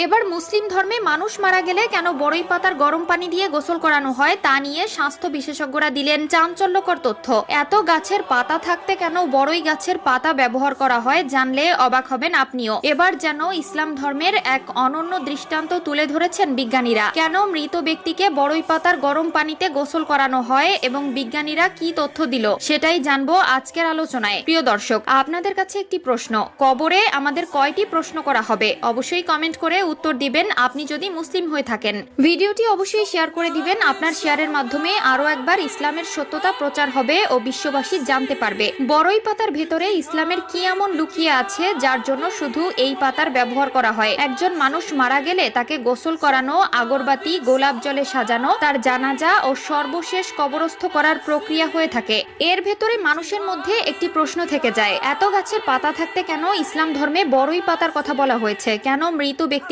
এবার মুসলিম ধর্মে মানুষ মারা গেলে কেন বড়ই পাতার গরম পানি দিয়ে গোসল করানো হয় তা নিয়ে স্বাস্থ্য বিশেষজ্ঞরা দিলেন চাঞ্চল্যকর তথ্য। এত গাছের পাতা থাকতে কেন বড়ই গাছের পাতা ব্যবহার করা হয় জানলে অবাক হবেন আপনিও। এবার যেন ইসলাম ধর্মের এক অনন্য দৃষ্টান্ত তুলে ধরেছেন বিজ্ঞানীরা। কেন মৃত ব্যক্তিকে বড়ই পাতার গরম পানিতে গোসল করানো হয় এবং বিজ্ঞানীরা কি তথ্য দিল সেটাই জানবো আজকের আলোচনায়। প্রিয় দর্শক, আপনাদের কাছে একটি প্রশ্ন, কবরে আমাদের কয়টি প্রশ্ন করা হবে? অবশ্যই কমেন্ট করে উত্তর দিবেন আপনি যদি মুসলিম হয়ে থাকেন। ভিডিওটি অবশ্যই শেয়ার করে দিবেন, আপনার শেয়ারের মাধ্যমে আরো একবার ইসলামের সত্যতা প্রচার হবে ও বিশ্ববাসী জানতে পারবে বড়ই পাতার ভেতরে ইসলামের কি এমন লুকিয়ে আছে যার জন্য শুধু এই পাতার ব্যবহার করা হয়। একজন মানুষ মারা গেলে তাকে গোসল করানো, আগরবাতি গোলাপ জলে সাজানো, তার জানাজা ও সর্বশেষ কবরস্থ করার প্রক্রিয়া হয়ে থাকে। এর ভেতরে মানুষের মধ্যে একটি প্রশ্ন থেকে যায়, এত গাছের পাতা থাকতে কেন ইসলাম ধর্মে বড়ই পাতার কথা বলা হয়েছে? কেন মৃত ব্যক্তিকে